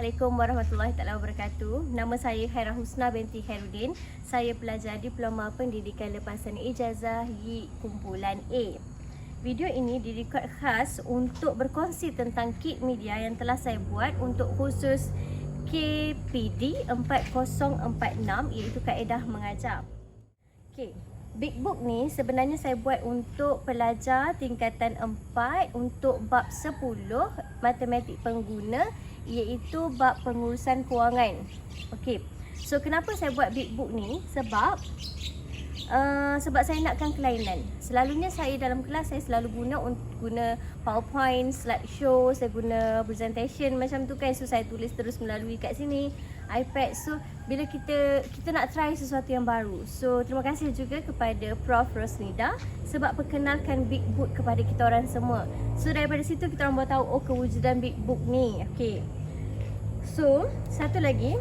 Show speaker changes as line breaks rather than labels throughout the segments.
Assalamualaikum warahmatullahi taala wabarakatuh. Nama saya Khairah Husna binti Khairuddin. Saya pelajar Diploma Pendidikan Lepasan Ijazah YIK Kumpulan A. Video ini direkod khas untuk berkongsi tentang kit media yang telah saya buat untuk khusus KPD 4046 iaitu kaedah mengajar. Okey. Big Book ni sebenarnya saya buat untuk pelajar tingkatan 4 untuk bab 10 matematik pengguna iaitu bab pengurusan kewangan. Okey. So kenapa saya buat Big Book ni? Sebab saya nakkan kelainan. Selalunya saya dalam kelas saya selalu guna PowerPoint, slideshow, saya guna presentation macam tu kan. So saya tulis terus melalui kat sini iPad. So bila kita nak try sesuatu yang baru. So terima kasih juga kepada Prof Rosnida sebab perkenalkan Big Book kepada kita orang semua. So daripada situ kita orang boleh tahu kewujudan Big Book ni. Okey. So satu lagi,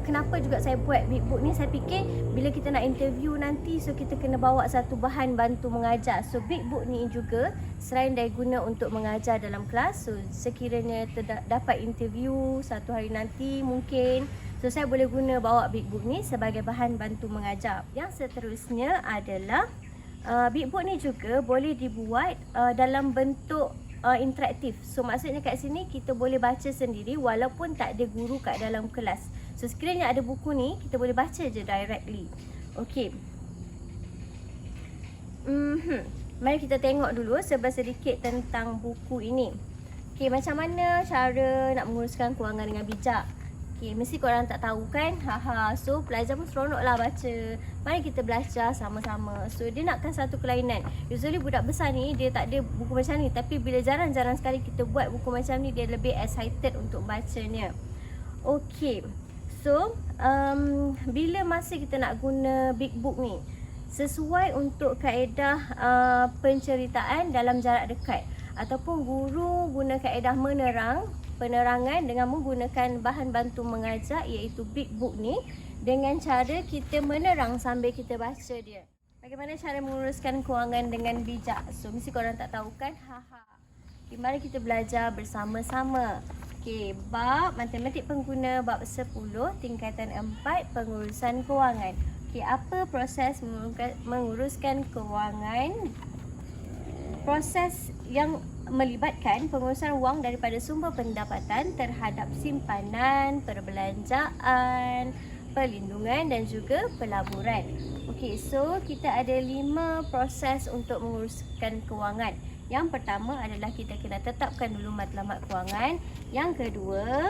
kenapa juga saya buat Big Book ni, saya fikir bila kita nak interview nanti, so kita kena bawa satu bahan bantu mengajar. So Big Book ni juga selain dia guna untuk mengajar dalam kelas, so sekiranya dapat interview satu hari nanti mungkin, so saya boleh guna bawa Big Book ni sebagai bahan bantu mengajar. Yang seterusnya adalah Big Book ni juga boleh dibuat dalam bentuk interaktif. So maksudnya kat sini kita boleh baca sendiri walaupun tak ada guru kat dalam kelas. So sekiranya ada buku ni, kita boleh baca je directly. Okey. Mari kita tengok dulu sedikit tentang buku ini. Okey, macam mana cara nak menguruskan kewangan dengan bijak. Okey, mesti korang tak tahu kan? So pelajar pun seronok lah baca. Mari kita belajar sama-sama. So dia nakkan satu kelainan. Usually budak besar ni dia tak ada buku macam ni, tapi bila jarang-jarang sekali kita buat buku macam ni, dia lebih excited untuk bacanya. Okey. So bila masa kita nak guna Big Book ni, sesuai untuk kaedah penceritaan dalam jarak dekat, ataupun guru guna kaedah penerangan dengan menggunakan bahan bantu mengajar iaitu Big Book ni, dengan cara kita menerang sambil kita baca dia. Bagaimana cara menguruskan kewangan dengan bijak? So mesti korang tak tahu kan? Okay, mari kita belajar bersama-sama. Okey, bab matematik pengguna bab 10 tingkatan 4 pengurusan kewangan. Okey, apa proses menguruskan kewangan? Proses yang melibatkan pengurusan wang daripada sumber pendapatan terhadap simpanan, perbelanjaan, perlindungan dan juga pelaburan. Okey, so kita ada 5 proses untuk menguruskan kewangan. Yang pertama adalah kita kena tetapkan dulu matlamat kewangan. Yang kedua,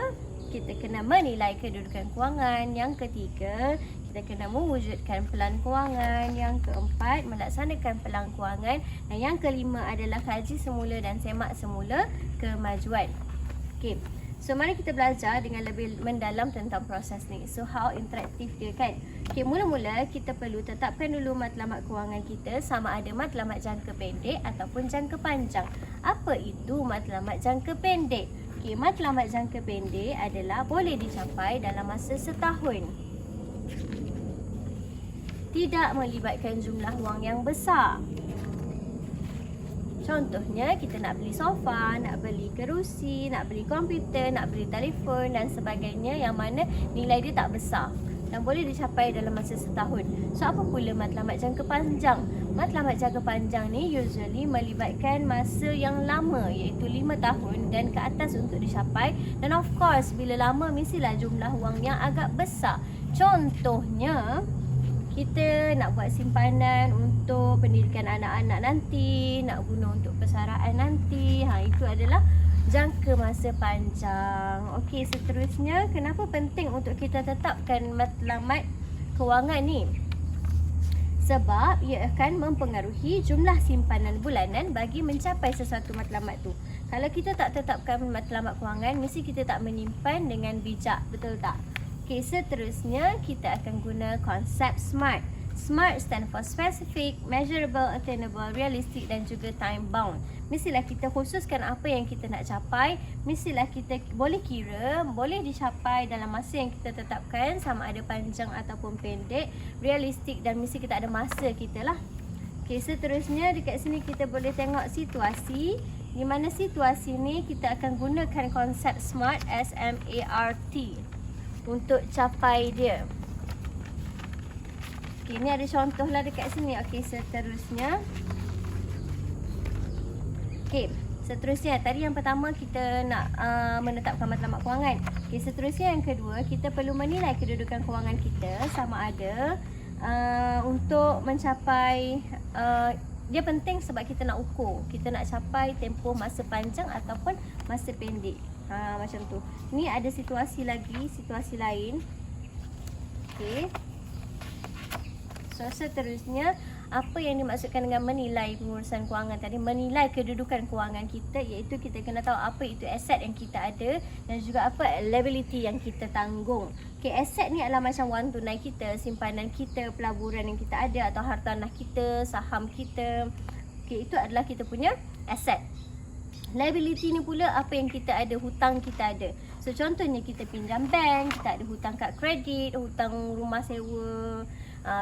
kita kena menilai kedudukan kewangan. Yang ketiga, kita kena mewujudkan pelan kewangan. Yang keempat, melaksanakan pelan kewangan. Dan yang kelima adalah kaji semula dan semak semula kemajuan. Okey. So mari kita belajar dengan lebih mendalam tentang proses ni. So how interaktif dia kan. Okey, mula-mula kita perlu tetapkan dulu matlamat kewangan kita, sama ada matlamat jangka pendek ataupun jangka panjang. Apa itu matlamat jangka pendek? Okey, matlamat jangka pendek adalah boleh dicapai dalam masa setahun. Tidak melibatkan jumlah wang yang besar. Contohnya, kita nak beli sofa, nak beli kerusi, nak beli komputer, nak beli telefon dan sebagainya yang mana nilai dia tak besar dan boleh dicapai dalam masa setahun. So, apa pula matlamat jangka panjang? Matlamat jangka panjang ni usually melibatkan masa yang lama iaitu 5 tahun dan ke atas untuk dicapai. Dan of course, bila lama mestilah jumlah wang yang agak besar. Contohnya, kita nak buat simpanan untuk pendidikan anak-anak nanti, nak guna untuk persaraan nanti. Itu adalah jangka masa panjang. Okey, seterusnya, kenapa penting untuk kita tetapkan matlamat kewangan ni? Sebab ia akan mempengaruhi jumlah simpanan bulanan bagi mencapai sesuatu matlamat tu. Kalau kita tak tetapkan matlamat kewangan, mesti kita tak menyimpan dengan bijak, betul tak? Okey, seterusnya kita akan guna konsep SMART. SMART stand for specific, measurable, attainable, realistic dan juga time bound. Mestilah kita khususkan apa yang kita nak capai. Mestilah kita boleh kira, boleh dicapai dalam masa yang kita tetapkan, sama ada panjang ataupun pendek, realistik dan mesti kita ada masa kita lah. Okey, seterusnya dekat sini kita boleh tengok situasi Di mana situasi ni kita akan gunakan konsep SMART, SMART untuk capai dia. Okey, ni ada contoh lah dekat sini. Okey, seterusnya. Okey, seterusnya tadi yang pertama kita nak menetapkan matlamat kewangan. Okey, seterusnya yang kedua, kita perlu menilai kedudukan kewangan kita sama ada untuk mencapai dia penting sebab kita nak ukur, kita nak capai tempoh masa panjang ataupun masa pendek. Macam tu. Ni ada situasi lagi, situasi lain. Okey. So seterusnya, apa yang dimaksudkan dengan menilai pengurusan kewangan tadi? Menilai kedudukan kewangan kita, iaitu kita kena tahu apa itu aset yang kita ada dan juga apa liability yang kita tanggung. Okay, aset ni adalah macam wang tunai kita, simpanan kita, pelaburan yang kita ada atau hartanah kita, saham kita. Okay, itu adalah kita punya aset. Liability ni pula apa yang kita ada, hutang kita ada. So contohnya kita pinjam bank, kita ada hutang kad kredit, hutang rumah sewa,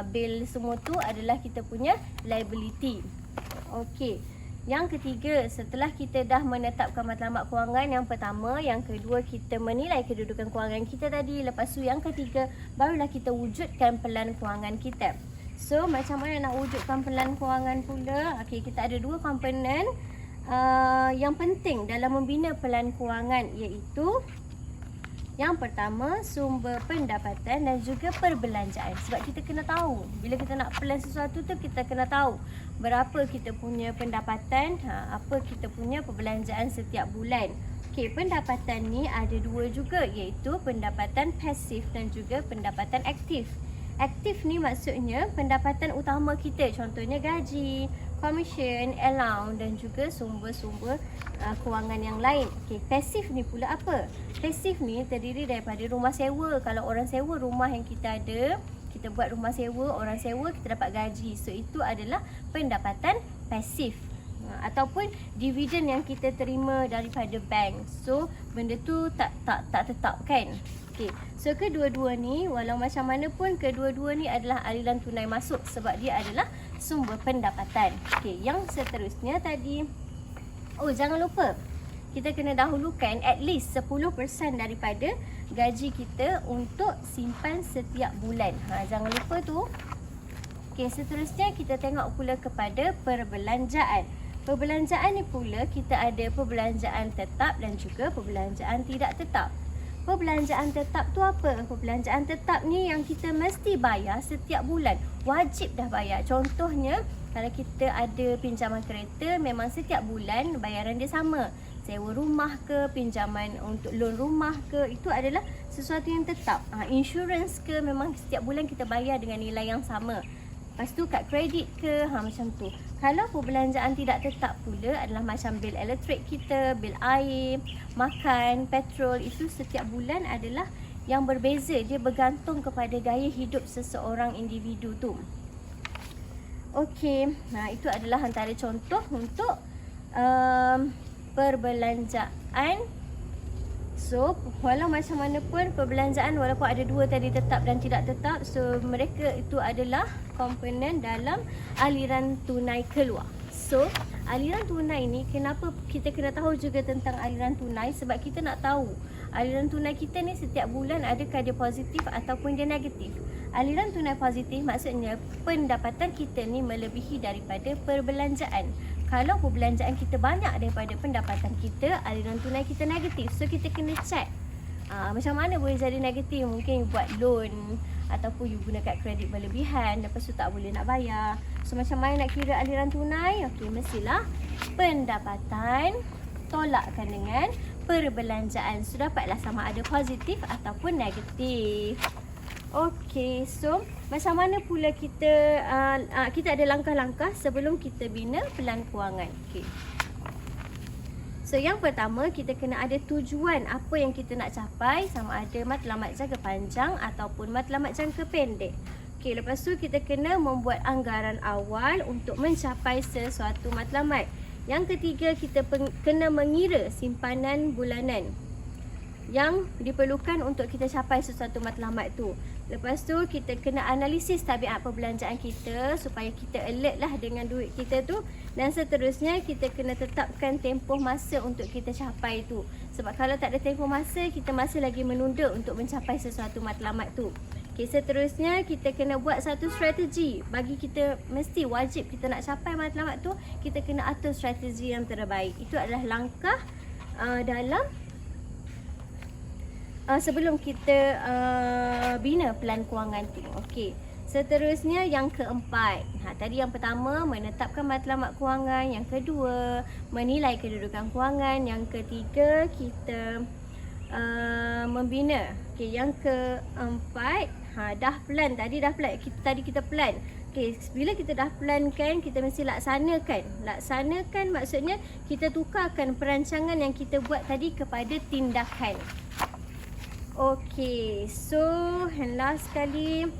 bil semua tu adalah kita punya liability. Okey. Yang ketiga, setelah kita dah menetapkan matlamat kewangan, yang pertama, yang kedua kita menilai kedudukan kewangan kita tadi. Lepas tu yang ketiga, barulah kita wujudkan pelan kewangan kita. So macam mana nak wujudkan pelan kewangan pula? Okey, kita ada dua komponen yang penting dalam membina pelan kewangan, iaitu yang pertama, sumber pendapatan dan juga perbelanjaan. Sebab kita kena tahu, bila kita nak plan sesuatu tu, kita kena tahu berapa kita punya pendapatan, apa kita punya perbelanjaan setiap bulan. Okey, pendapatan ni ada dua juga, iaitu pendapatan pasif dan juga pendapatan aktif. Aktif ni maksudnya pendapatan utama kita, contohnya gaji, commission, allowance dan juga sumber-sumber kewangan yang lain. Okey, pasif ni pula apa? Pasif ni terdiri daripada rumah sewa. Kalau orang sewa rumah yang kita ada, kita buat rumah sewa, orang sewa, kita dapat gaji. So itu adalah pendapatan pasif. Ataupun dividen yang kita terima daripada bank. So benda tu tak tetap kan. Okey. So kedua-dua ni, walau macam mana pun, kedua-dua ni adalah aliran tunai masuk sebab dia adalah sumber pendapatan. Okey, yang seterusnya tadi, jangan lupa kita kena dahulukan at least 10% daripada gaji kita untuk simpan setiap bulan. Jangan lupa tu. Okey, seterusnya kita tengok pula kepada perbelanjaan. Perbelanjaan ni pula kita ada perbelanjaan tetap dan juga perbelanjaan tidak tetap. Perbelanjaan tetap tu apa? Perbelanjaan tetap ni yang kita mesti bayar setiap bulan. Wajib dah bayar. Contohnya, kalau kita ada pinjaman kereta, memang setiap bulan bayaran dia sama. Sewa rumah ke, pinjaman untuk loan rumah ke, itu adalah sesuatu yang tetap. Insurans ke, memang setiap bulan kita bayar dengan nilai yang sama. Lepas tu kad kredit ke, macam tu. Kalau perbelanjaan tidak tetap pula adalah macam bil elektrik kita, bil air, makan, petrol, itu setiap bulan adalah yang berbeza. Dia bergantung kepada gaya hidup seseorang individu tu. Okey, itu adalah antara contoh untuk perbelanjaan. So, walau macam mana pun perbelanjaan, walaupun ada dua tadi, tetap dan tidak tetap, so mereka itu adalah komponen dalam aliran tunai keluar. So, aliran tunai ni, kenapa kita kena tahu juga tentang aliran tunai? Sebab kita nak tahu aliran tunai kita ni setiap bulan adakah dia positif ataupun dia negatif. Aliran tunai positif maksudnya pendapatan kita ni melebihi daripada perbelanjaan. Kalau perbelanjaan kita banyak daripada pendapatan kita, aliran tunai kita negatif. So kita kena check macam mana boleh jadi negatif. Mungkin you buat loan ataupun you guna kad kredit berlebihan, lepas tu tak boleh nak bayar. So macam mana nak kira aliran tunai? Okey, mestilah pendapatan tolakkan dengan perbelanjaan. So dapatlah sama ada positif ataupun negatif. Okey, so macam mana pula kita kita ada langkah-langkah sebelum kita bina pelan kewangan. Okey. So yang pertama, kita kena ada tujuan apa yang kita nak capai, sama ada matlamat jangka panjang ataupun matlamat jangka pendek. Okey, lepas tu kita kena membuat anggaran awal untuk mencapai sesuatu matlamat. Yang ketiga, kita kena mengira simpanan bulanan yang diperlukan untuk kita capai sesuatu matlamat tu. Lepas tu kita kena analisis tabiat perbelanjaan kita supaya kita alert lah dengan duit kita tu. Dan seterusnya kita kena tetapkan tempoh masa untuk kita capai tu. Sebab kalau tak ada tempoh masa, kita masih lagi menunda untuk mencapai sesuatu matlamat tu. Okay, seterusnya kita kena buat satu strategi. Bagi kita mesti wajib kita nak capai matlamat tu, kita kena atur strategi yang terbaik. Itu adalah langkah dalam sebelum kita bina plan kewangan tu. Okey. Seterusnya yang keempat. Tadi yang pertama menetapkan matlamat kewangan, yang kedua menilai kedudukan kewangan, yang ketiga kita membina. Okey, yang keempat dah plan. Tadi kita plan. Okey, bila kita dah plankan, kita mesti laksanakan. Laksanakan maksudnya kita tukarkan perancangan yang kita buat tadi kepada tindakan. Okey, so last sekali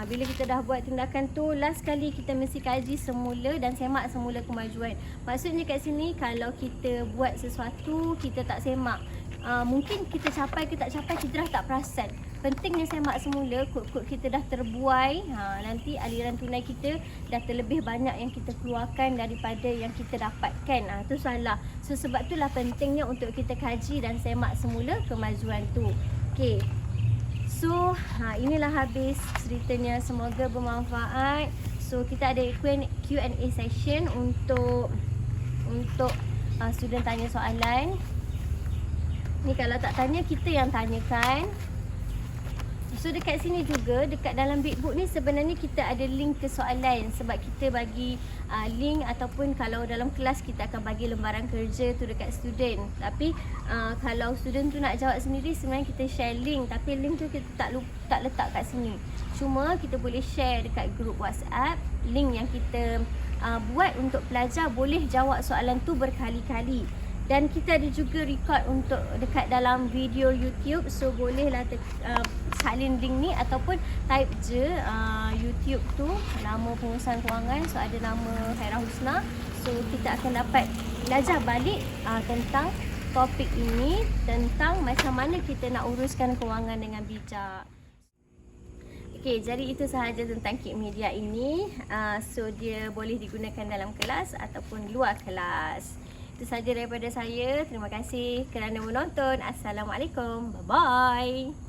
bila kita dah buat tindakan tu, last sekali kita mesti kaji semula dan semak semula kemajuan. Maksudnya kat sini kalau kita buat sesuatu kita tak semak, mungkin kita capai ke tak capai kita dah tak perasan. Pentingnya semak semula, kod-kod kita dah terbuai, nanti aliran tunai kita dah terlebih banyak yang kita keluarkan daripada yang kita dapatkan. Tu salah. So sebab itulah pentingnya untuk kita kaji dan semak semula kemajuan tu. Okey. So inilah habis ceritanya, semoga bermanfaat. So kita ada Q&A session untuk student tanya soalan. Ni kalau tak tanya kita yang tanyakan. So dekat sini juga, dekat dalam Big Book ni sebenarnya kita ada link ke soalan. Sebab kita bagi link, ataupun kalau dalam kelas kita akan bagi lembaran kerja tu dekat student. Tapi kalau student tu nak jawab sendiri, sebenarnya kita share link. Tapi link tu kita tak letak kat sini. Cuma kita boleh share dekat grup WhatsApp link yang kita buat untuk pelajar boleh jawab soalan tu berkali-kali. Dan kita ada juga record untuk dekat dalam video YouTube. So bolehlah salin link ni ataupun type je YouTube tu nama pengurusan kewangan. So ada nama Khairah Husna. So kita akan dapat belajar balik tentang topik ini, tentang macam mana kita nak uruskan kewangan dengan bijak. Okey, jadi itu sahaja tentang Kit Media ini. So dia boleh digunakan dalam kelas ataupun luar kelas. Itu sahaja daripada saya. Terima kasih kerana menonton. Assalamualaikum. Bye-bye.